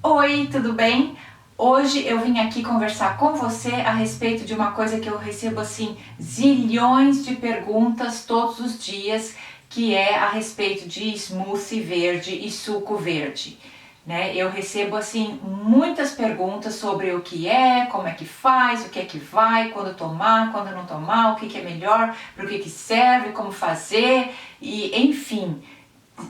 Oi, tudo bem? Hoje eu vim aqui conversar com você a respeito de uma coisa que eu recebo assim zilhões de perguntas todos os dias, que é a respeito de smoothie verde e suco verde. Eu recebo assim muitas perguntas sobre o que é, como é que faz, o que é que vai, quando tomar, quando não tomar, o que que é melhor, para o que que serve, como fazer e enfim.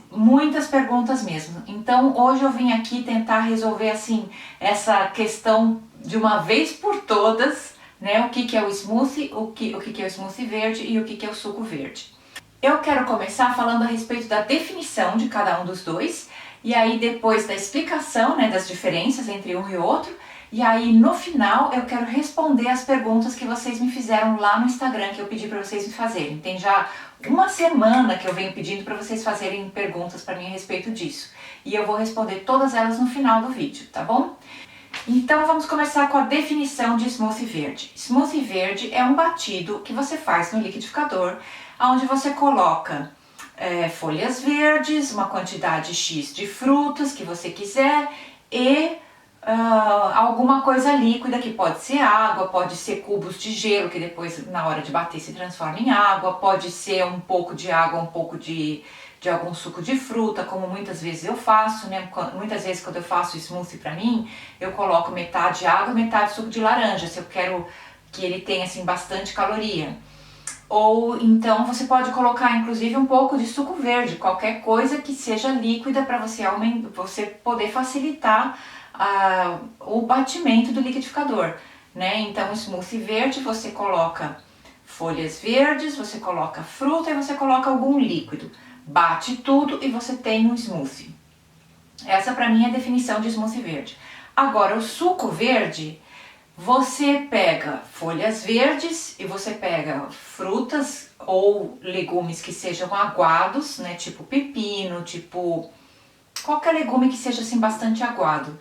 Muitas perguntas mesmo. Então hoje eu vim aqui tentar resolver assim essa questão de uma vez por todas, né? O que que é o smoothie, o que é o smoothie verde e o que é o suco verde. Eu quero começar falando a respeito da definição de cada um dos dois, e aí depois da explicação, né, das diferenças entre um e outro, e aí no final eu quero responder as perguntas que vocês me fizeram lá no Instagram, que eu pedi para vocês me fazerem. Tem já uma semana que eu venho pedindo para vocês fazerem perguntas para mim a respeito disso, e eu vou responder todas elas no final do vídeo, tá bom? Então vamos começar com a definição de smoothie verde. Smoothie verde é um batido que você faz no liquidificador, onde você coloca folhas verdes, uma quantidade X de frutas que você quiser e alguma coisa líquida, que pode ser água, pode ser cubos de gelo que depois na hora de bater se transforma em água, pode ser um pouco de água, um pouco de algum suco de fruta, como muitas vezes eu faço, né? Muitas vezes quando eu faço smoothie pra mim, eu coloco metade água e metade suco de laranja, se eu quero que ele tenha assim bastante caloria. Ou então você pode colocar inclusive um pouco de suco verde, qualquer coisa que seja líquida para você poder facilitar o batimento do liquidificador, né? Então, o smoothie verde você coloca folhas verdes, você coloca fruta e você coloca algum líquido. Bate tudo e você tem um smoothie. Essa para mim é a definição de smoothie verde. Agora, o suco verde, você pega folhas verdes e você pega frutas ou legumes que sejam aguados, né? Tipo pepino, tipo qualquer legume que seja assim bastante aguado.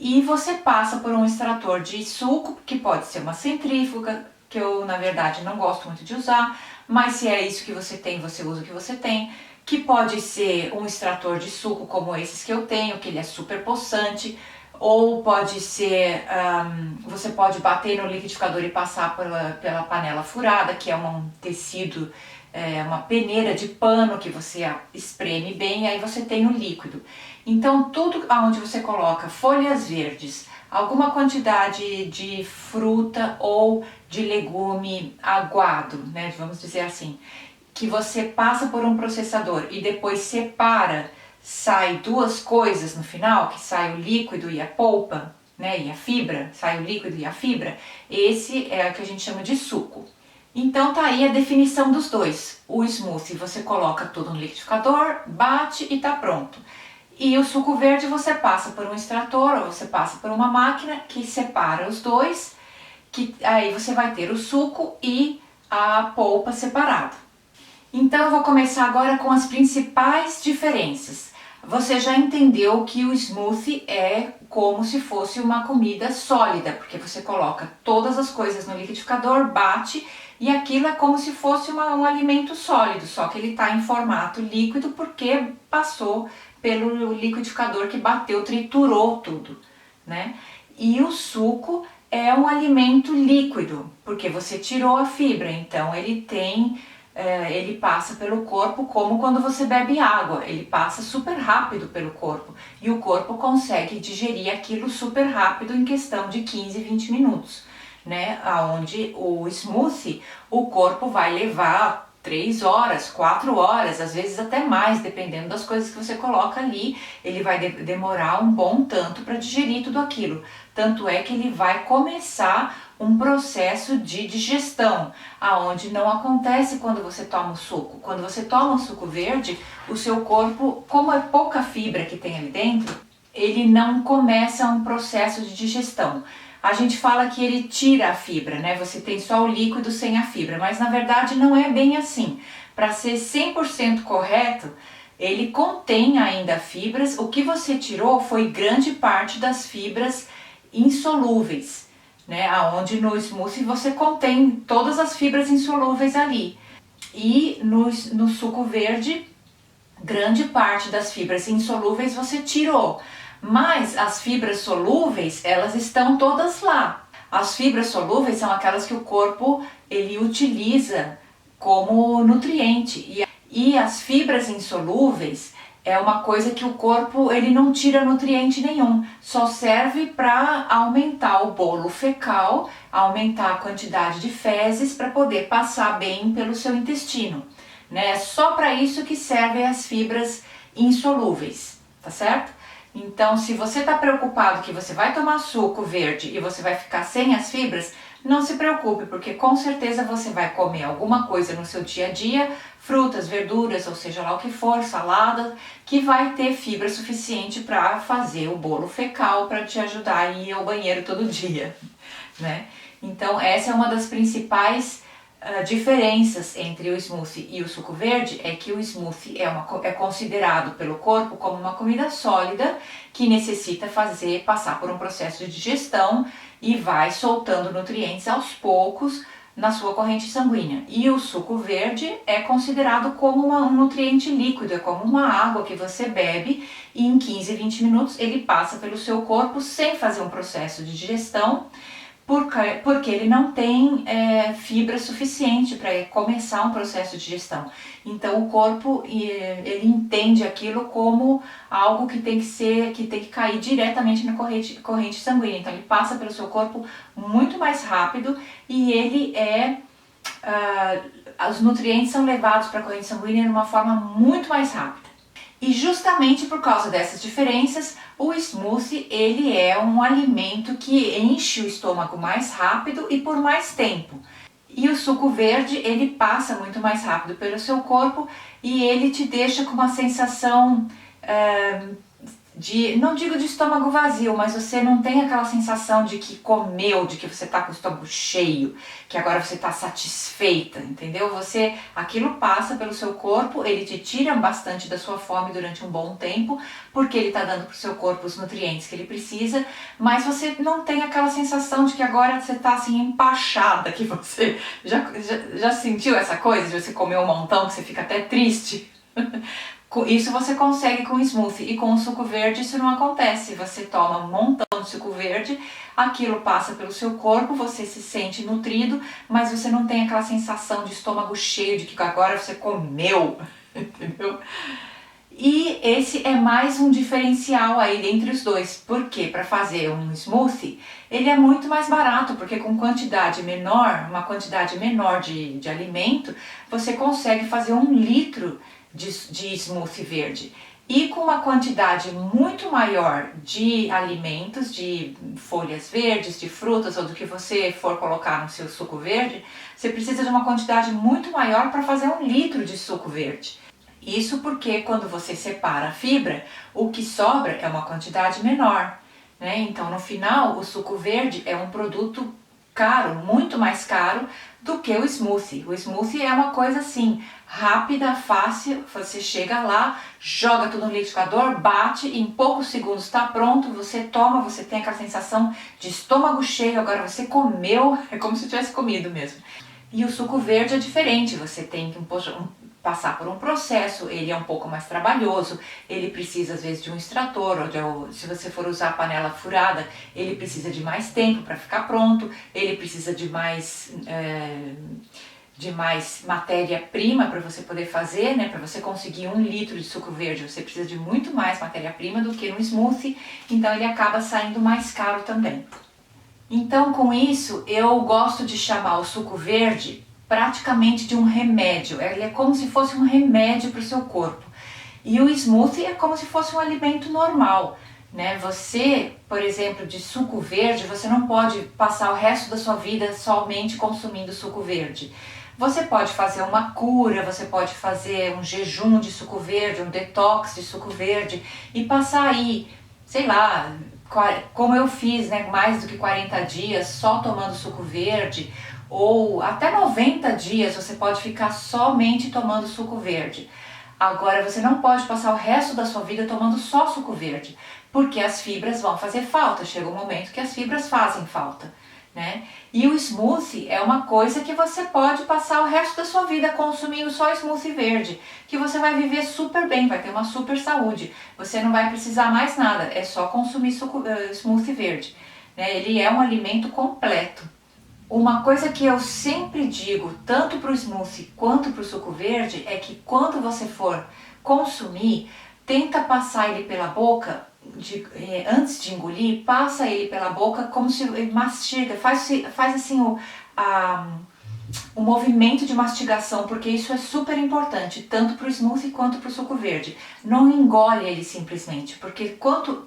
E você passa por um extrator de suco, que pode ser uma centrífuga, que eu na verdade não gosto muito de usar, mas se é isso que você tem, você usa o que você tem. Que pode ser um extrator de suco como esses que eu tenho, que ele é super possante, ou pode ser, você pode bater no liquidificador e passar pela panela furada, que é um tecido, uma peneira de pano que você espreme bem, e aí você tem o líquido. Então tudo onde você coloca folhas verdes, alguma quantidade de fruta ou de legume aguado, né, vamos dizer assim, que você passa por um processador e depois separa, sai duas coisas no final, que sai o líquido e a polpa, né, e a fibra, sai o líquido e a fibra, esse é o que a gente chama de suco. Então tá aí a definição dos dois. O smoothie você coloca tudo no liquidificador, bate e tá pronto. E o suco verde você passa por um extrator ou você passa por uma máquina que separa os dois, que aí você vai ter o suco e a polpa separado. Então eu vou começar agora com as principais diferenças. Você já entendeu que o smoothie é como se fosse uma comida sólida, porque você coloca todas as coisas no liquidificador, bate e aquilo é como se fosse um alimento sólido, só que ele está em formato líquido porque passou pelo liquidificador que bateu, triturou tudo, né? E o suco é um alimento líquido, porque você tirou a fibra, então ele passa pelo corpo como quando você bebe água, ele passa super rápido pelo corpo e o corpo consegue digerir aquilo super rápido em questão de 15, 20 minutos, né? Onde o smoothie, o corpo vai levar 3 horas, 4 horas, às vezes até mais, dependendo das coisas que você coloca ali, ele vai demorar um bom tanto para digerir tudo aquilo. Tanto é que ele vai começar um processo de digestão, aonde não acontece quando você toma o suco. Quando você toma o suco verde, o seu corpo, como é pouca fibra que tem ali dentro, ele não começa um processo de digestão. A gente fala que ele tira a fibra, né? Você tem só o líquido sem a fibra, mas na verdade não é bem assim. Para ser 100% correto, ele contém ainda fibras. O que você tirou foi grande parte das fibras insolúveis, né? Aonde no smoothie você contém todas as fibras insolúveis ali. E no suco verde, grande parte das fibras insolúveis você tirou. Mas as fibras solúveis, elas estão todas lá. As fibras solúveis são aquelas que o corpo ele utiliza como nutriente. E as fibras insolúveis é uma coisa que o corpo ele não tira nutriente nenhum, só serve para aumentar o bolo fecal, aumentar a quantidade de fezes para poder passar bem pelo seu intestino, né? Só para isso que servem as fibras insolúveis, tá certo? Então, se você está preocupado que você vai tomar suco verde e você vai ficar sem as fibras, não se preocupe, porque com certeza você vai comer alguma coisa no seu dia a dia, frutas, verduras, ou seja lá o que for, salada, que vai ter fibra suficiente para fazer o bolo fecal, para te ajudar a ir ao banheiro todo dia, né? Então, essa é uma das principais diferenças entre o smoothie e o suco verde, é que o smoothie é considerado pelo corpo como uma comida sólida que necessita passar por um processo de digestão e vai soltando nutrientes aos poucos na sua corrente sanguínea. E o suco verde é considerado como um nutriente líquido, é como uma água que você bebe e em 15, 20 minutos ele passa pelo seu corpo sem fazer um processo de digestão, porque ele não tem fibra suficiente para começar um processo de digestão. Então o corpo ele entende aquilo como algo que tem que cair diretamente na corrente sanguínea. Então ele passa pelo seu corpo muito mais rápido e ele os nutrientes são levados para a corrente sanguínea de uma forma muito mais rápida. E justamente por causa dessas diferenças, o smoothie ele é um alimento que enche o estômago mais rápido e por mais tempo. E o suco verde ele passa muito mais rápido pelo seu corpo e ele te deixa com uma sensação não digo de estômago vazio, mas você não tem aquela sensação de que comeu, de que você está com o estômago cheio, que agora você está satisfeita, entendeu? Aquilo passa pelo seu corpo, ele te tira bastante da sua fome durante um bom tempo, porque ele está dando para o seu corpo os nutrientes que ele precisa, mas você não tem aquela sensação de que agora você está assim empachada, que você já sentiu essa coisa de você comer um montão que você fica até triste? Isso você consegue com o smoothie e com o suco verde isso não acontece. Você toma um montão de suco verde, aquilo passa pelo seu corpo, você se sente nutrido, mas você não tem aquela sensação de estômago cheio, de que agora você comeu, entendeu? E esse é mais um diferencial aí entre os dois, porque para fazer um smoothie ele é muito mais barato, porque com uma quantidade menor de alimento, você consegue fazer 1 litro de smoothie verde. E com uma quantidade muito maior de alimentos, de folhas verdes, de frutas ou do que você for colocar no seu suco verde, você precisa de uma quantidade muito maior para fazer 1 litro de suco verde. Isso porque quando você separa a fibra, o que sobra é uma quantidade menor, né? Então no final o suco verde é um produto caro, muito mais caro do que o smoothie. O smoothie é uma coisa assim, rápida, fácil, você chega lá, joga tudo no liquidificador, bate, e em poucos segundos está pronto, você toma, você tem aquela sensação de estômago cheio, agora você comeu, é como se tivesse comido mesmo. E o suco verde é diferente, você tem que passar por um processo, ele é um pouco mais trabalhoso, ele precisa às vezes de um extrator, ou se você for usar a panela furada, ele precisa de mais tempo para ficar pronto, ele precisa de mais matéria-prima para você poder fazer, né? Para você conseguir 1 litro de suco verde, você precisa de muito mais matéria-prima do que no smoothie, então ele acaba saindo mais caro também. Então com isso eu gosto de chamar o suco verde praticamente de um remédio, ele é como se fosse um remédio para o seu corpo. E o smoothie é como se fosse um alimento normal, né? Você, por exemplo, de suco verde, você não pode passar o resto da sua vida somente consumindo suco verde. Você pode fazer uma cura, você pode fazer um jejum de suco verde, um detox de suco verde e passar aí, sei lá, como eu fiz, né, mais do que 40 dias só tomando suco verde, ou até 90 dias você pode ficar somente tomando suco verde. Agora você não pode passar o resto da sua vida tomando só suco verde, porque as fibras vão fazer falta, chega um momento que as fibras fazem falta. né? E o smoothie é uma coisa que você pode passar o resto da sua vida consumindo só smoothie verde, que você vai viver super bem, vai ter uma super saúde. Você não vai precisar mais nada, é só consumir smoothie verde, né? Ele é um alimento completo. Uma coisa que eu sempre digo, tanto para o smoothie quanto para o suco verde, é que quando você for consumir, tenta passar ele pela boca, antes de engolir, passa ele pela boca como se mastiga, faz assim o movimento de mastigação, porque isso é super importante, tanto para o smoothie quanto para o suco verde. Não engole ele simplesmente, porque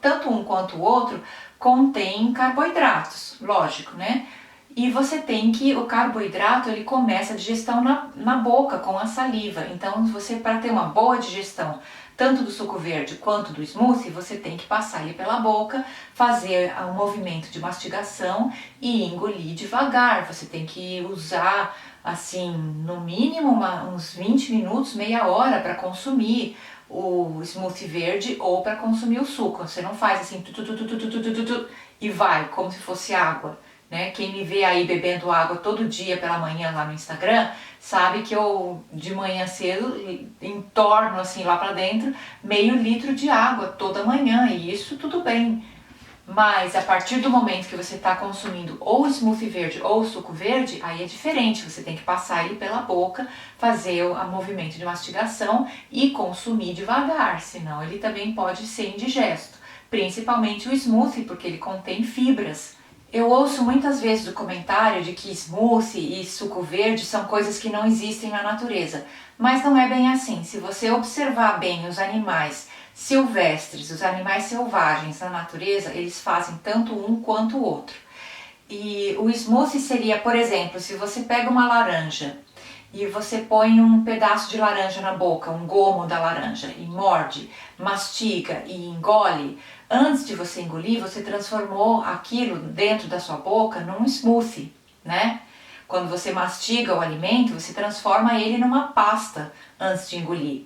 tanto um quanto o outro contém carboidratos, lógico, né? E você tem que, o carboidrato, ele começa a digestão na boca, com a saliva. Então, você, para ter uma boa digestão, tanto do suco verde quanto do smoothie, você tem que passar ele pela boca, fazer um movimento de mastigação e engolir devagar. Você tem que usar, assim, no mínimo uns 20 minutos, meia hora para consumir o smoothie verde ou para consumir o suco. Você não faz assim, e vai, como se fosse água. Né? Quem me vê aí bebendo água todo dia pela manhã lá no Instagram, sabe que eu de manhã cedo entorno assim lá para dentro meio litro de água toda manhã, e isso tudo bem. Mas a partir do momento que você está consumindo ou smoothie verde ou suco verde, aí é diferente, você tem que passar ele pela boca, fazer o movimento de mastigação e consumir devagar, senão ele também pode ser indigesto. Principalmente o smoothie, porque ele contém fibras. Eu ouço muitas vezes o comentário de que smoothie e suco verde são coisas que não existem na natureza, mas não é bem assim. Se você observar bem os animais silvestres, os animais selvagens na natureza, eles fazem tanto um quanto o outro. E o smoothie seria, por exemplo, se você pega uma laranja e você põe um pedaço de laranja na boca, um gomo da laranja, e morde, mastiga e engole, antes de você engolir, você transformou aquilo dentro da sua boca num smoothie, né? Quando você mastiga o alimento, você transforma ele numa pasta antes de engolir.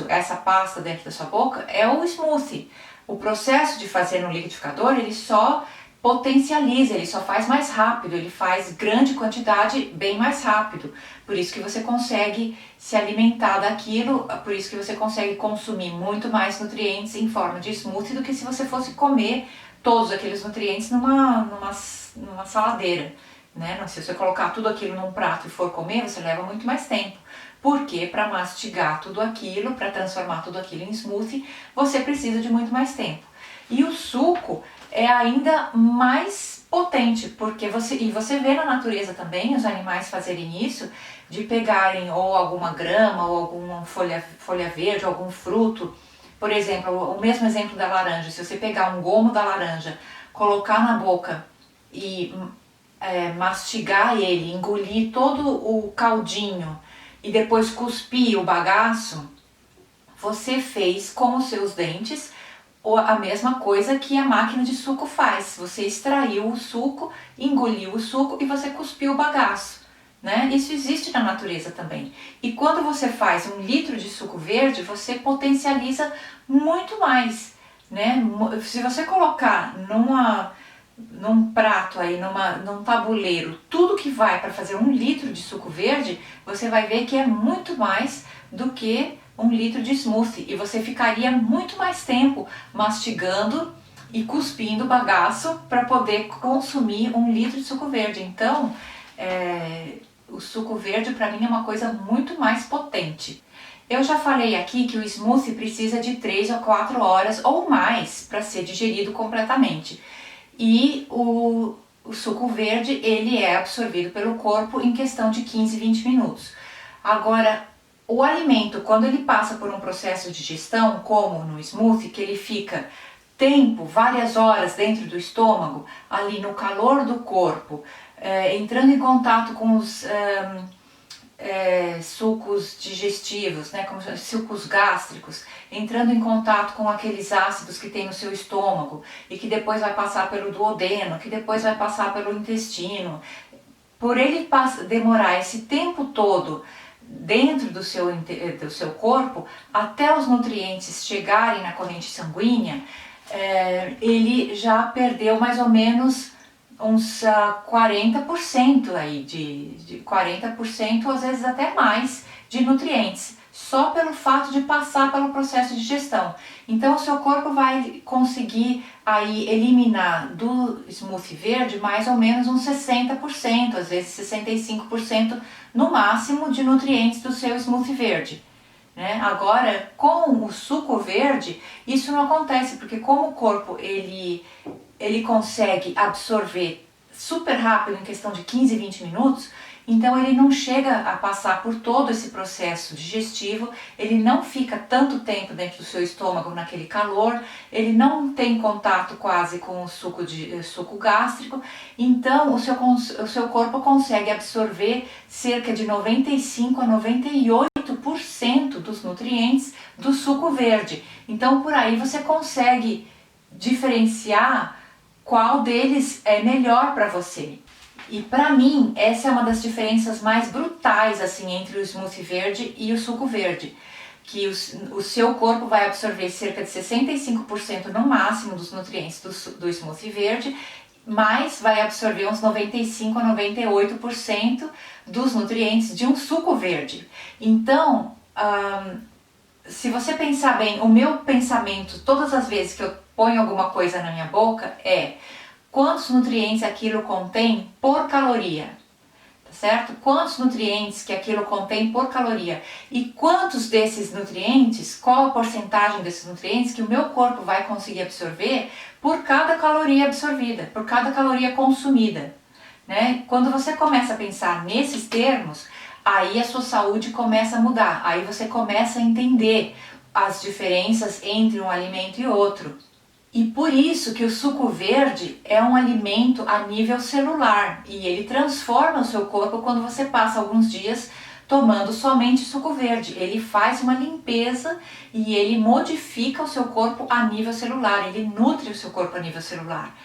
Essa pasta dentro da sua boca é o smoothie. O processo de fazer no liquidificador, ele só potencializa, ele só faz mais rápido, ele faz grande quantidade bem mais rápido. Por isso que você consegue se alimentar daquilo, por isso que você consegue consumir muito mais nutrientes em forma de smoothie do que se você fosse comer todos aqueles nutrientes numa saladeira, né? Se você colocar tudo aquilo num prato e for comer, você leva muito mais tempo. Porque para mastigar tudo aquilo, para transformar tudo aquilo em smoothie, você precisa de muito mais tempo. E o suco é ainda mais potente, porque você vê na natureza também os animais fazerem isso, de pegarem ou alguma grama ou alguma folha verde, algum fruto. Por exemplo, o mesmo exemplo da laranja, se você pegar um gomo da laranja, colocar na boca e mastigar ele, engolir todo o caldinho e depois cuspir o bagaço, você fez com os seus dentes a mesma coisa que a máquina de suco faz. Você extraiu o suco, engoliu o suco e você cuspiu o bagaço, né? Isso existe na natureza também. E quando você faz 1 litro de suco verde, você potencializa muito mais, né? Se você colocar num prato aí, num tabuleiro, tudo que vai para fazer 1 litro de suco verde, você vai ver que é muito mais do que 1 litro de smoothie, e você ficaria muito mais tempo mastigando e cuspindo o bagaço para poder consumir 1 litro de suco verde. Então, o suco verde para mim é uma coisa muito mais potente. Eu já falei aqui que o smoothie precisa de 3 ou 4 horas ou mais para ser digerido completamente. E o suco verde, ele é absorvido pelo corpo em questão de 15, 20 minutos. Agora, o alimento, quando ele passa por um processo de digestão, como no smoothie, que ele fica várias horas dentro do estômago, ali no calor do corpo, entrando em contato com os sucos digestivos, né, como sucos gástricos, entrando em contato com aqueles ácidos que tem no seu estômago e que depois vai passar pelo duodeno, que depois vai passar pelo intestino. Por ele demorar esse tempo todo dentro do seu corpo, até os nutrientes chegarem na corrente sanguínea, ele já perdeu mais ou menos uns 40% aí, de 40%, às vezes até mais, de nutrientes, só pelo fato de passar pelo processo de digestão. Então o seu corpo vai conseguir aí eliminar do smoothie verde mais ou menos uns 60%, às vezes 65% no máximo de nutrientes do seu smoothie verde. Né? Agora, com o suco verde, isso não acontece, porque como o corpo ele consegue absorver super rápido, em questão de 15, 20 minutos, então ele não chega a passar por todo esse processo digestivo, ele não fica tanto tempo dentro do seu estômago naquele calor, ele não tem contato quase com o suco gástrico, então o seu corpo consegue absorver cerca de 95 a 98% dos nutrientes do suco verde. Então por aí você consegue diferenciar qual deles é melhor para você. E para mim, essa é uma das diferenças mais brutais assim entre o smoothie verde e o suco verde, que o seu corpo vai absorver cerca de 65% no máximo dos nutrientes do smoothie verde, mas vai absorver uns 95 a 98% dos nutrientes de um suco verde. Então, se você pensar bem, o meu pensamento todas as vezes que eu ponho alguma coisa na minha boca é: quantos nutrientes aquilo contém por caloria, tá certo? Quantos nutrientes que aquilo contém por caloria e quantos desses nutrientes, qual a porcentagem desses nutrientes que o meu corpo vai conseguir absorver por cada caloria absorvida, por cada caloria consumida, né? Quando você começa a pensar nesses termos, aí a sua saúde começa a mudar, aí você começa a entender as diferenças entre um alimento e outro. E por isso que o suco verde é um alimento a nível celular e ele transforma o seu corpo quando você passa alguns dias tomando somente suco verde. Ele faz uma limpeza e ele modifica o seu corpo a nível celular, ele nutre o seu corpo a nível celular,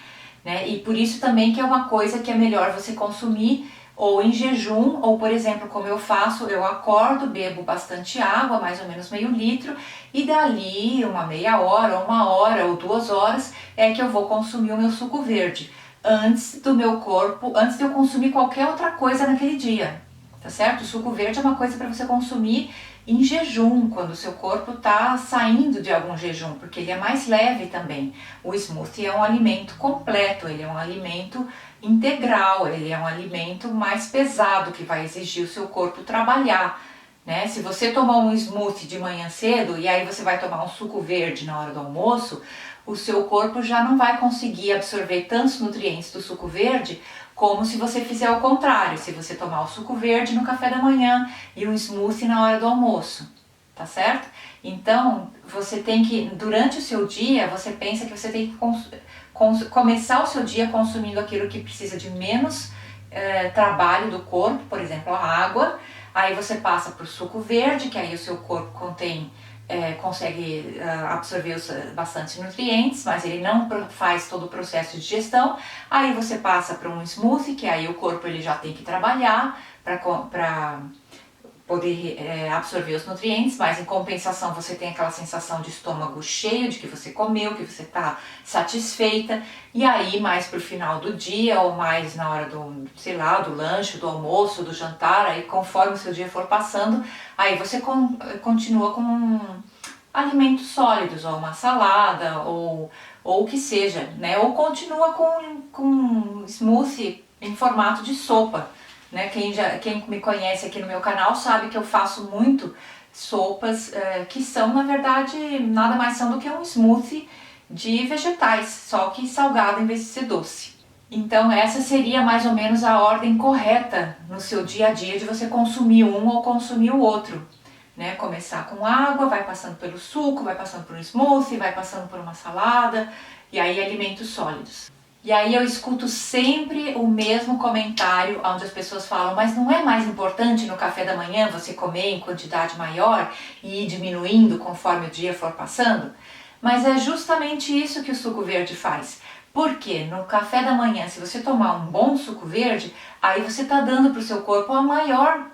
né? E por isso também que é uma coisa que é melhor você consumir ou em jejum, ou por exemplo, como eu faço, eu acordo, bebo bastante água, mais ou menos meio litro, e dali uma meia hora, 1 hora ou 2 horas é que eu vou consumir o meu suco verde, antes do meu corpo, antes de eu consumir qualquer outra coisa naquele dia, tá certo? O suco verde é uma coisa para você consumir em jejum, quando o seu corpo está saindo de algum jejum, porque ele é mais leve também. O smoothie é um alimento completo, ele é um alimento integral, ele é um alimento mais pesado, que vai exigir o seu corpo trabalhar, né? Se você tomar um smoothie de manhã cedo e aí você vai tomar um suco verde na hora do almoço, o seu corpo já não vai conseguir absorver tantos nutrientes do suco verde como se você fizer o contrário, se você tomar o suco verde no café da manhã e o smoothie na hora do almoço, tá certo? Então, você tem que, durante o seu dia, você pensa que você tem que começar o seu dia consumindo aquilo que precisa de menos trabalho do corpo, por exemplo, a água, aí você passa para o suco verde, que aí o seu corpo consegue absorver bastante nutrientes, mas ele não faz todo o processo de digestão. Aí você passa para um smoothie, que aí o corpo ele já tem que trabalhar para poder absorver os nutrientes, mas em compensação você tem aquela sensação de estômago cheio, de que você comeu, que você está satisfeita, e aí mais pro final do dia, ou mais na hora do, sei lá, do lanche, do almoço, do jantar, aí conforme o seu dia for passando, aí você continua com alimentos sólidos, ou uma salada, ou o que seja, né? Ou continua com smoothie em formato de sopa. Né? Quem me conhece aqui no meu canal sabe que eu faço muito sopas que são, na verdade, nada mais são do que um smoothie de vegetais, só que salgado em vez de ser doce. Então essa seria mais ou menos a ordem correta no seu dia a dia de você consumir um ou consumir o outro. Né? Começar com água, vai passando pelo suco, vai passando por um smoothie, vai passando por uma salada e aí alimentos sólidos. E aí eu escuto sempre o mesmo comentário onde as pessoas falam: mas não é mais importante no café da manhã você comer em quantidade maior e ir diminuindo conforme o dia for passando? Mas é justamente isso que o suco verde faz. Porque no café da manhã, se você tomar um bom suco verde, aí você está dando para o seu corpo a maior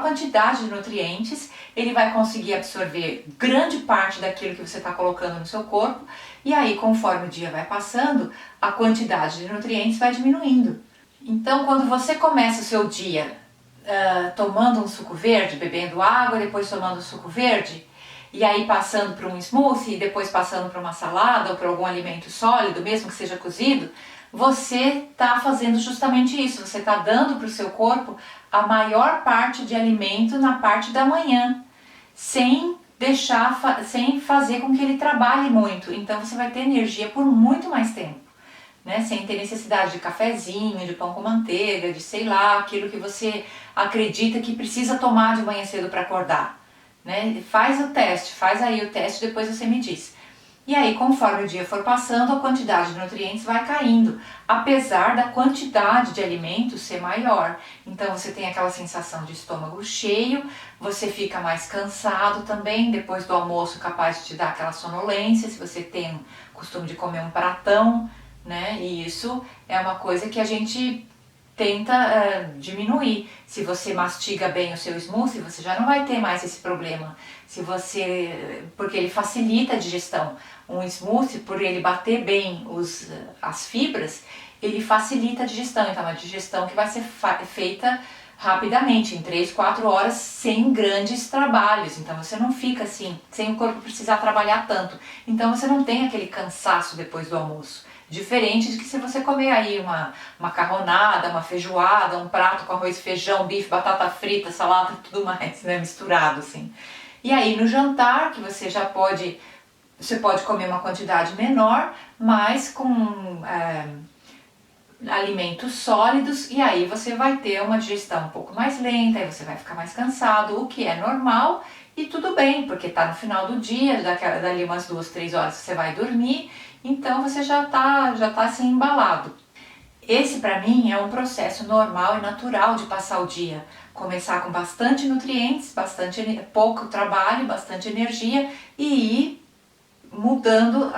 quantidade de nutrientes ele vai conseguir absorver grande parte daquilo que você está colocando no seu corpo, e aí conforme o dia vai passando, a quantidade de nutrientes vai diminuindo. Então quando você começa o seu dia tomando um suco verde, bebendo água, depois tomando um suco verde, e aí passando para um smoothie, depois passando para uma salada ou para algum alimento sólido, mesmo que seja cozido, você está fazendo justamente isso, você está dando para o seu corpo a maior parte de alimento na parte da manhã, sem sem fazer com que ele trabalhe muito, então você vai ter energia por muito mais tempo. Né? Sem ter necessidade de cafezinho, de pão com manteiga, de sei lá, aquilo que você acredita que precisa tomar de manhã cedo para acordar. Né? Faz o teste, faz aí o teste, depois você me diz. E aí, conforme o dia for passando, a quantidade de nutrientes vai caindo, apesar da quantidade de alimentos ser maior. Então você tem aquela sensação de estômago cheio, você fica mais cansado também, depois do almoço capaz de te dar aquela sonolência, se você tem o costume de comer um pratão, né? E isso é uma coisa que a gente tenta diminuir. Se você mastiga bem o seu smoothie, você já não vai ter mais esse problema. Porque ele facilita a digestão. Um smoothie, por ele bater bem as fibras, ele facilita a digestão. Então, é uma digestão que vai ser feita rapidamente, em 3, 4 horas, sem grandes trabalhos. Então você não fica assim, sem o corpo precisar trabalhar tanto. Então você não tem aquele cansaço depois do almoço. Diferente de que se você comer aí uma macarronada, uma feijoada, um prato com arroz, feijão, bife, batata frita, salada e tudo mais, né, misturado assim. E aí no jantar, que você pode comer uma quantidade menor, mas com alimentos sólidos, e aí você vai ter uma digestão um pouco mais lenta, aí você vai ficar mais cansado, o que é normal e tudo bem, porque está no final do dia, dali umas 2, 3 horas você vai dormir, então você já tá assim embalado. Esse para mim é um processo normal e natural de passar o dia. Começar com bastante nutrientes, pouco trabalho, bastante energia e ir mudando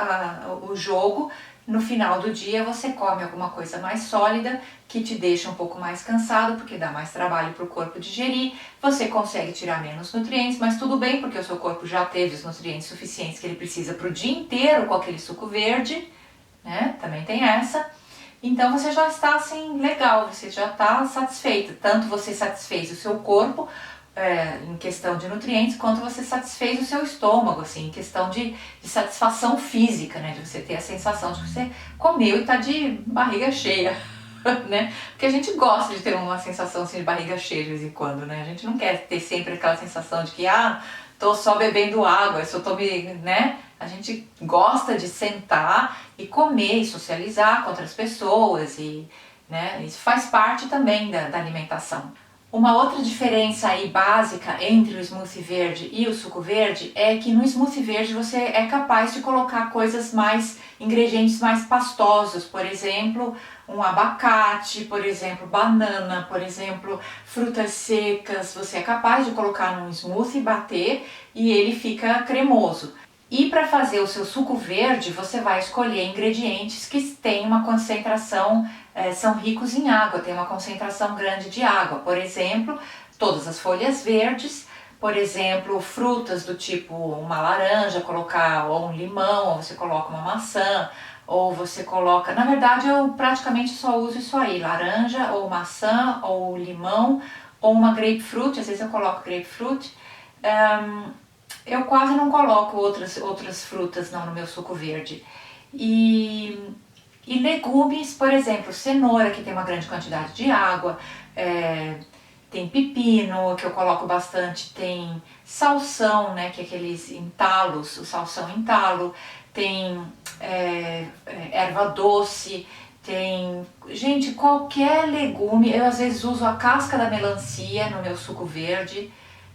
o jogo. No final do dia você come alguma coisa mais sólida que te deixa um pouco mais cansado porque dá mais trabalho para o corpo digerir, você consegue tirar menos nutrientes, mas tudo bem porque o seu corpo já teve os nutrientes suficientes que ele precisa para o dia inteiro com aquele suco verde, né? Também tem essa. Então você já está assim legal, você já está satisfeito, tanto você satisfez o seu corpo em questão de nutrientes, quanto você satisfez o seu estômago, assim, em questão de satisfação física, né? De você ter a sensação de que você comeu e está de barriga cheia, né? Porque a gente gosta de ter uma sensação assim, de barriga cheia de vez em quando, né? A gente não quer ter sempre aquela sensação de que, tô só bebendo água, só tô né? A gente gosta de sentar e comer e socializar com outras pessoas né? Isso faz parte também da alimentação. Uma outra diferença aí básica entre o smoothie verde e o suco verde é que no smoothie verde você é capaz de colocar ingredientes mais pastosos, por exemplo, um abacate, por exemplo, banana, por exemplo, frutas secas, você é capaz de colocar num smoothie, bater e ele fica cremoso. E para fazer o seu suco verde, você vai escolher ingredientes que têm uma concentração, são ricos em água, tem uma concentração grande de água. Por exemplo, todas as folhas verdes, por exemplo, frutas do tipo uma laranja, ou um limão, ou você coloca uma maçã, ou você coloca... Na verdade, eu praticamente só uso isso aí, laranja, ou maçã, ou limão, ou uma grapefruit, às vezes eu coloco grapefruit. Eu quase não coloco outras frutas não no meu suco verde. E legumes, por exemplo, cenoura, que tem uma grande quantidade de água, tem pepino, que eu coloco bastante, tem salsão, né, que é aqueles entalos, o salsão entalo, tem erva doce, gente, qualquer legume. Eu às vezes uso a casca da melancia no meu suco verde,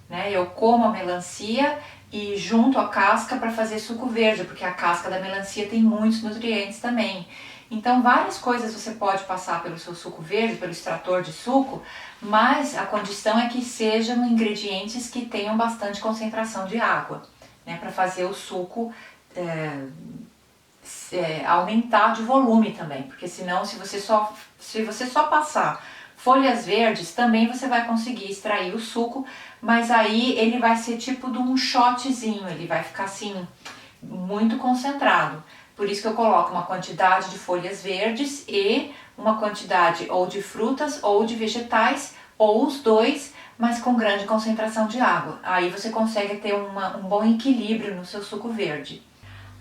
né? Eu como a melancia e junto a casca para fazer suco verde, porque a casca da melancia tem muitos nutrientes também. Então várias coisas você pode passar pelo seu suco verde, pelo extrator de suco, mas a condição é que sejam ingredientes que tenham bastante concentração de água, né? Para fazer o suco aumentar de volume também, porque senão se você só passar Folhas verdes também você vai conseguir extrair o suco, mas aí ele vai ser tipo de um shotzinho, ele vai ficar assim muito concentrado. Por isso que eu coloco uma quantidade de folhas verdes e uma quantidade ou de frutas ou de vegetais, ou os dois, mas com grande concentração de água. Aí você consegue ter um bom equilíbrio no seu suco verde.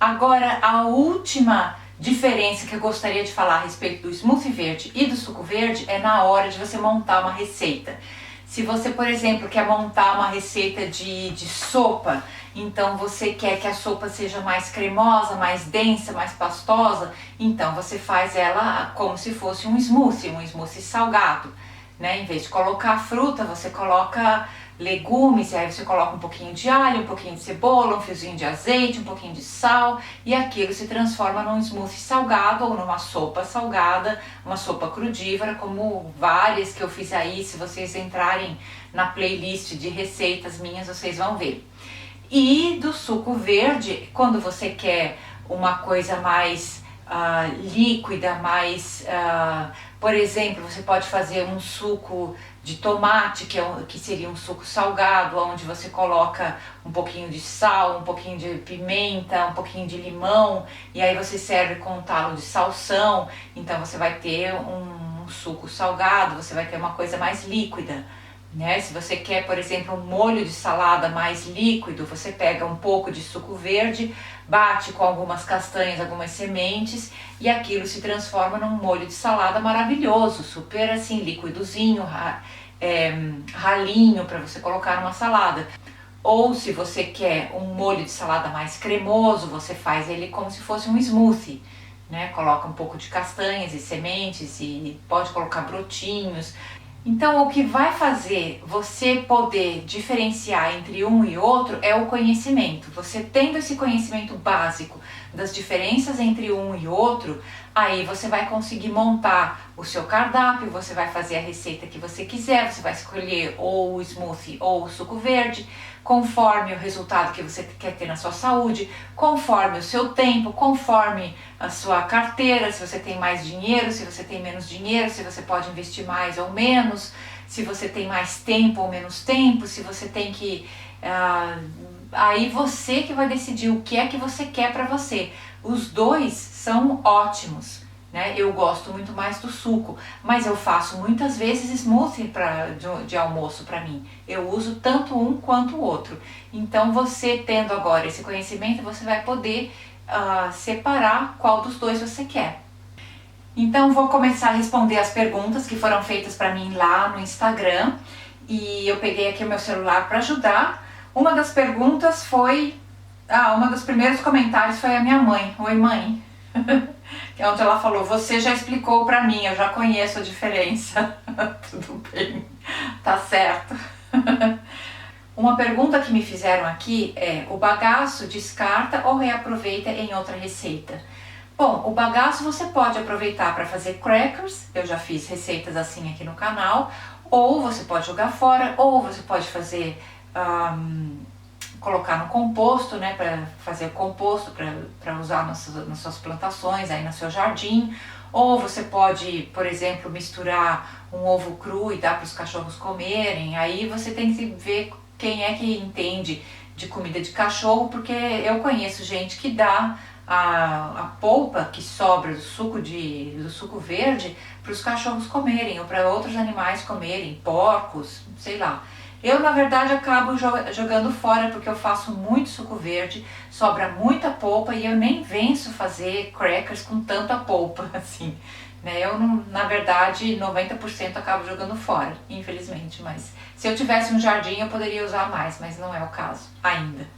Agora, a última diferença que eu gostaria de falar a respeito do smoothie verde e do suco verde é na hora de você montar uma receita. Se você, por exemplo, quer montar uma receita de sopa, então você quer que a sopa seja mais cremosa, mais densa, mais pastosa, então você faz ela como se fosse um smoothie salgado, né? Em vez de colocar fruta, você coloca legumes, e aí você coloca um pouquinho de alho, um pouquinho de cebola, um fiozinho de azeite, um pouquinho de sal, e aquilo se transforma num smoothie salgado ou numa sopa salgada, uma sopa crudívora, como várias que eu fiz aí. Se vocês entrarem na playlist de receitas minhas, vocês vão ver. E do suco verde, quando você quer uma coisa mais líquida, mais, por exemplo, você pode fazer um suco de tomate, que seria um suco salgado, onde você coloca um pouquinho de sal, um pouquinho de pimenta, um pouquinho de limão, e aí você serve com um talo de salsão, então você vai ter um suco salgado, você vai ter uma coisa mais líquida. Né? Se você quer, por exemplo, um molho de salada mais líquido, você pega um pouco de suco verde, bate com algumas castanhas, algumas sementes, e aquilo se transforma num molho de salada maravilhoso, super assim, liquidozinho, ralinho para você colocar numa salada. Ou se você quer um molho de salada mais cremoso, você faz ele como se fosse um smoothie. Né? Coloca um pouco de castanhas e sementes e pode colocar brotinhos. Então, o que vai fazer você poder diferenciar entre um e outro é o conhecimento. Você tendo esse conhecimento básico das diferenças entre um e outro, aí você vai conseguir montar o seu cardápio, você vai fazer a receita que você quiser, você vai escolher ou o smoothie ou o suco verde, conforme o resultado que você quer ter na sua saúde, conforme o seu tempo, conforme a sua carteira, se você tem mais dinheiro, se você tem menos dinheiro, se você pode investir mais ou menos, se você tem mais tempo ou menos tempo, se você tem que... aí você que vai decidir o que é que você quer para você. Os dois são ótimos. Né? Eu gosto muito mais do suco, mas eu faço muitas vezes smoothie de almoço para mim. Eu uso tanto um quanto o outro. Então você tendo agora esse conhecimento, você vai poder separar qual dos dois você quer. Então vou começar a responder as perguntas que foram feitas para mim lá no Instagram. E eu peguei aqui o meu celular para ajudar. Uma das perguntas foi... um dos primeiros comentários foi a minha mãe. Oi, mãe. Que é onde ela falou, você já explicou pra mim, eu já conheço a diferença. Tudo bem, tá certo. Uma pergunta que me fizeram aqui é, o bagaço descarta ou reaproveita em outra receita? Bom, o bagaço você pode aproveitar para fazer crackers, eu já fiz receitas assim aqui no canal, ou você pode jogar fora, ou você pode fazer... colocar no composto, né, para fazer composto, para usar nas suas plantações, aí no seu jardim. Ou você pode, por exemplo, misturar um ovo cru e dar para os cachorros comerem. Aí você tem que ver quem é que entende de comida de cachorro, porque eu conheço gente que dá a polpa que sobra do suco verde para os cachorros comerem, ou para outros animais comerem, porcos, sei lá. Eu, na verdade, acabo jogando fora porque eu faço muito suco verde, sobra muita polpa e eu nem venço fazer crackers com tanta polpa, assim. Né? Eu, na verdade, 90% acabo jogando fora, infelizmente. Mas se eu tivesse um jardim, eu poderia usar mais, mas não é o caso ainda.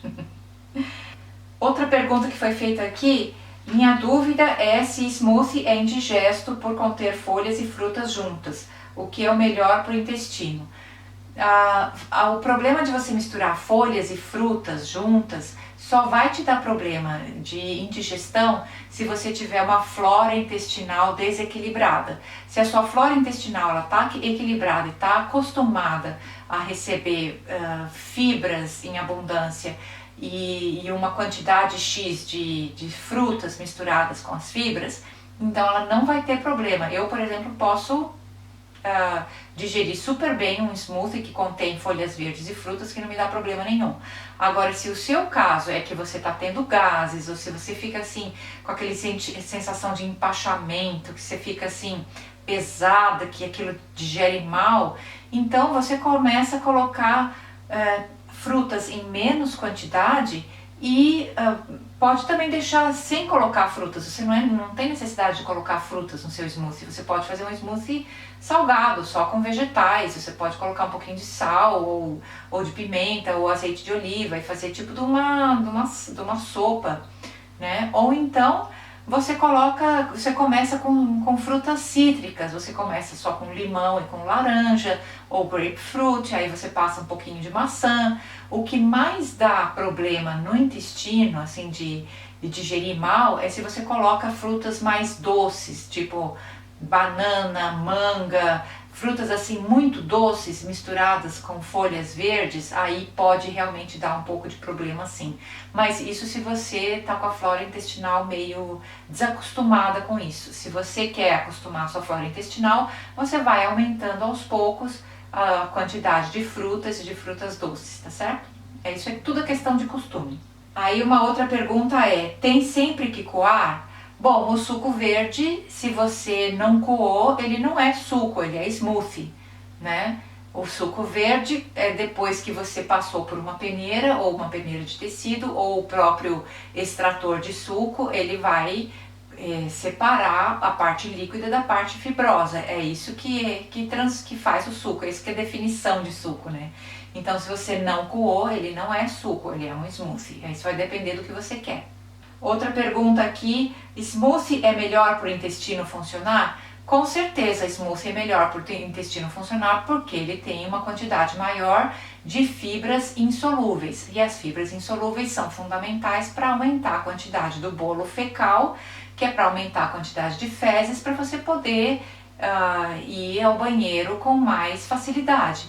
Outra pergunta que foi feita aqui, minha dúvida é se smoothie é indigesto por conter folhas e frutas juntas, o que é o melhor para o intestino. O problema de você misturar folhas e frutas juntas só vai te dar problema de indigestão se você tiver uma flora intestinal desequilibrada. Se a sua flora intestinal está equilibrada e está acostumada a receber fibras em abundância e uma quantidade X de frutas misturadas com as fibras, então ela não vai ter problema. Eu, por exemplo, posso digerir super bem um smoothie que contém folhas verdes e frutas, que não me dá problema nenhum. Agora, se o seu caso é que você está tendo gases, ou se você fica assim com aquele sensação de empachamento, que você fica assim pesada, que aquilo digere mal, então você começa a colocar frutas em menos quantidade e pode também deixar sem colocar frutas. Você não tem necessidade de colocar frutas no seu smoothie. Você pode fazer um smoothie salgado, só com vegetais. Você pode colocar um pouquinho de sal ou de pimenta ou azeite de oliva e fazer tipo de uma sopa, né? Ou então você começa com frutas cítricas. Você começa só com limão e com laranja ou grapefruit, aí você passa um pouquinho de maçã. O que mais dá problema no intestino, assim, de digerir mal, é se você coloca frutas mais doces, tipo banana, manga, frutas assim muito doces misturadas com folhas verdes, aí pode realmente dar um pouco de problema sim. Mas isso se você tá com a flora intestinal meio desacostumada com isso. Se você quer acostumar a sua flora intestinal, você vai aumentando aos poucos a quantidade de frutas e de frutas doces, tá certo? Isso é tudo questão de costume. Aí uma outra pergunta é, tem sempre que coar? Bom, o suco verde, se você não coou, ele não é suco, ele é smoothie, né? O suco verde é depois que você passou por uma peneira, ou uma peneira de tecido, ou o próprio extrator de suco, ele vai separar a parte líquida da parte fibrosa. É isso que faz o suco, é isso que é definição de suco, né? Então, se você não coou, ele não é suco, ele é um smoothie. Isso vai depender do que você quer. Outra pergunta aqui, smoothie é melhor para o intestino funcionar? Com certeza, smoothie é melhor para o intestino funcionar porque ele tem uma quantidade maior de fibras insolúveis. E as fibras insolúveis são fundamentais para aumentar a quantidade do bolo fecal, que é para aumentar a quantidade de fezes, para você poder ir ao banheiro com mais facilidade,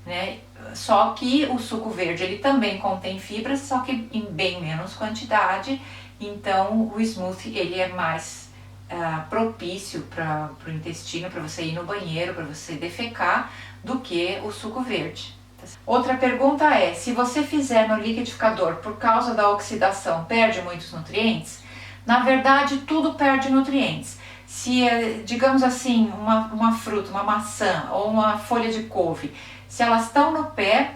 né? Só que o suco verde ele também contém fibras, só que em bem menos quantidade. Então o smoothie ele é mais propício para o intestino, para você ir no banheiro, para você defecar, do que o suco verde. Outra pergunta é, se você fizer no liquidificador por causa da oxidação, perde muitos nutrientes? Na verdade, tudo perde nutrientes. Se, digamos assim, uma fruta, uma maçã ou uma folha de couve, se elas estão no pé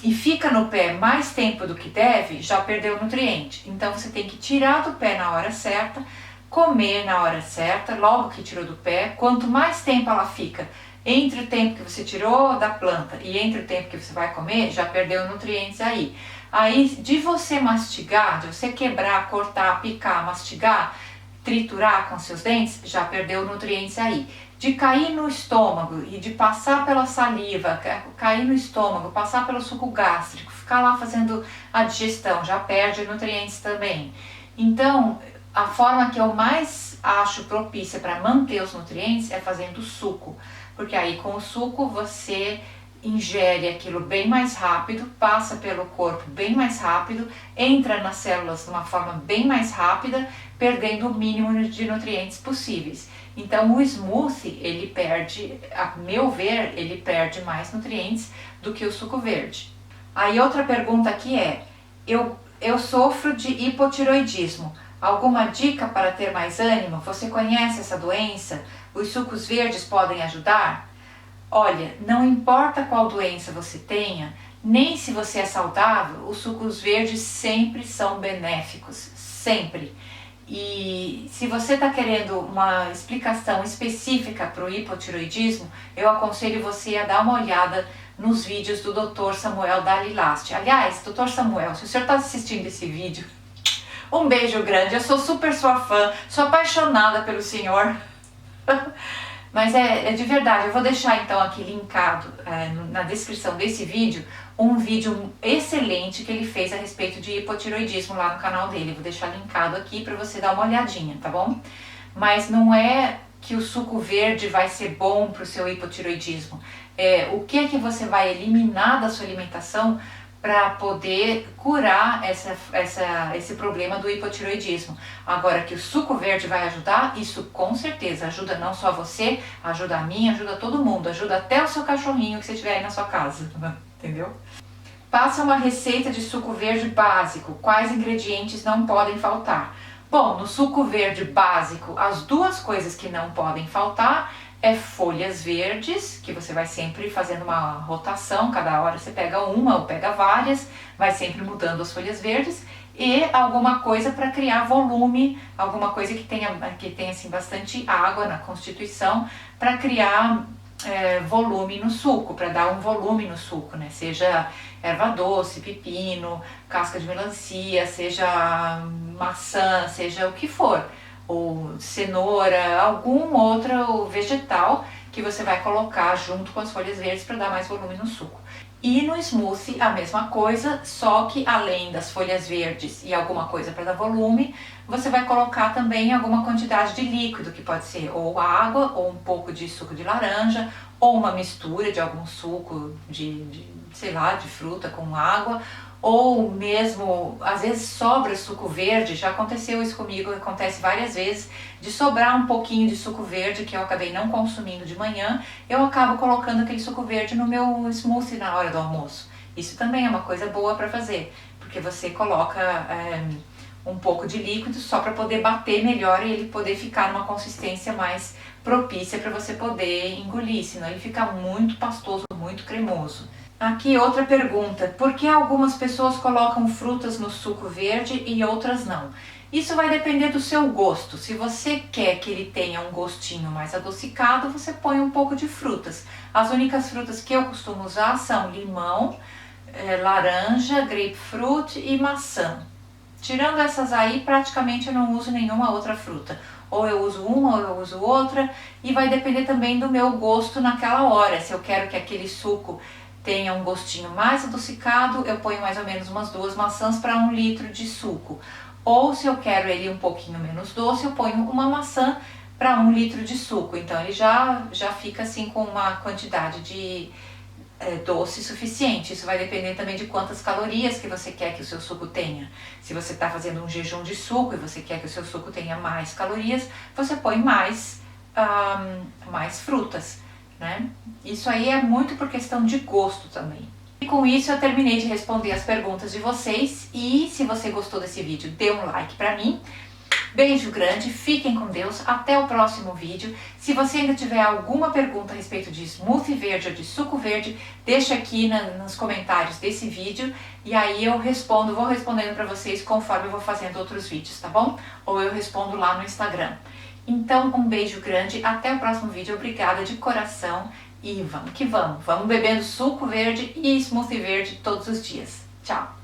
e fica no pé mais tempo do que deve, já perdeu nutriente. Então você tem que tirar do pé na hora certa, comer na hora certa, logo que tirou do pé. Quanto mais tempo ela fica entre o tempo que você tirou da planta e entre o tempo que você vai comer, já perdeu nutrientes aí. Aí de você mastigar, de você quebrar, cortar, picar, mastigar, triturar com seus dentes, já perdeu nutrientes aí. De cair no estômago e de passar pela saliva, cair no estômago, passar pelo suco gástrico, ficar lá fazendo a digestão, já perde nutrientes também. Então, a forma que eu mais acho propícia para manter os nutrientes é fazendo suco, porque aí com o suco você ingere aquilo bem mais rápido, passa pelo corpo bem mais rápido, entra nas células de uma forma bem mais rápida, perdendo o mínimo de nutrientes possíveis. Então o smoothie, ele perde, a meu ver, ele perde mais nutrientes do que o suco verde. Aí outra pergunta aqui é, eu sofro de hipotiroidismo, alguma dica para ter mais ânimo? Você conhece essa doença? Os sucos verdes podem ajudar? Olha, não importa qual doença você tenha, nem se você é saudável, os sucos verdes sempre são benéficos, sempre. E se você está querendo uma explicação específica para o hipotiroidismo, eu aconselho você a dar uma olhada nos vídeos do Dr. Samuel Dalilaste. Aliás, Dr. Samuel, se o senhor está assistindo esse vídeo, um beijo grande, eu sou super sua fã, sou apaixonada pelo senhor. Mas é de verdade, eu vou deixar então aqui linkado na descrição desse vídeo um vídeo excelente que ele fez a respeito de hipotiroidismo lá no canal dele. Vou deixar linkado aqui para você dar uma olhadinha, tá bom? Mas não é que o suco verde vai ser bom para o seu hipotiroidismo. O que é que você vai eliminar da sua alimentação para poder curar esse problema do hipotireoidismo. Agora que o suco verde vai ajudar, isso com certeza ajuda não só você, ajuda a mim, ajuda todo mundo, ajuda até o seu cachorrinho que você tiver aí na sua casa, entendeu? Passa uma receita de suco verde básico, quais ingredientes não podem faltar? Bom, no suco verde básico, as duas coisas que não podem faltar é folhas verdes, que você vai sempre fazendo uma rotação, cada hora você pega uma ou pega várias, vai sempre mudando as folhas verdes, e alguma coisa para criar volume, alguma coisa que tenha assim, bastante água na constituição, para criar volume no suco, para dar um volume no suco, né? Seja erva doce, pepino, casca de melancia, seja maçã, seja o que for, ou cenoura, algum outro vegetal que você vai colocar junto com as folhas verdes para dar mais volume no suco. E no smoothie a mesma coisa, só que além das folhas verdes e alguma coisa para dar volume, você vai colocar também alguma quantidade de líquido, que pode ser ou água, ou um pouco de suco de laranja, ou uma mistura de algum suco sei lá, de fruta com água, ou mesmo, às vezes sobra suco verde, já aconteceu isso comigo, acontece várias vezes, de sobrar um pouquinho de suco verde que eu acabei não consumindo de manhã, eu acabo colocando aquele suco verde no meu smoothie na hora do almoço. Isso também é uma coisa boa para fazer, porque você coloca um pouco de líquido só para poder bater melhor e ele poder ficar numa consistência mais propícia para você poder engolir, senão ele fica muito pastoso, muito cremoso. Aqui outra pergunta, por que algumas pessoas colocam frutas no suco verde e outras não? Isso vai depender do seu gosto. Se você quer que ele tenha um gostinho mais adocicado, você põe um pouco de frutas. As únicas frutas que eu costumo usar são limão, laranja, grapefruit e maçã. Tirando essas aí, praticamente eu não uso nenhuma outra fruta. Ou eu uso uma ou eu uso outra, e vai depender também do meu gosto naquela hora. Se eu quero que aquele suco tenha um gostinho mais adocicado, eu ponho mais ou menos umas 2 maçãs para 1 litro de suco. Ou se eu quero ele um pouquinho menos doce, eu ponho uma maçã para 1 litro de suco. Então ele já fica assim com uma quantidade de doce suficiente. Isso vai depender também de quantas calorias que você quer que o seu suco tenha. Se você está fazendo um jejum de suco e você quer que o seu suco tenha mais calorias, você põe mais frutas, né? Isso aí é muito por questão de gosto também. E com isso eu terminei de responder as perguntas de vocês, e se você gostou desse vídeo, dê um like pra mim. Beijo grande, fiquem com Deus, até o próximo vídeo. Se você ainda tiver alguma pergunta a respeito de smoothie verde ou de suco verde, deixa aqui nos comentários desse vídeo, e aí eu vou respondendo pra vocês conforme eu vou fazendo outros vídeos, tá bom? Ou eu respondo lá no Instagram. Então, um beijo grande, até o próximo vídeo, obrigada de coração, e vamos que vamos bebendo suco verde e smoothie verde todos os dias. Tchau!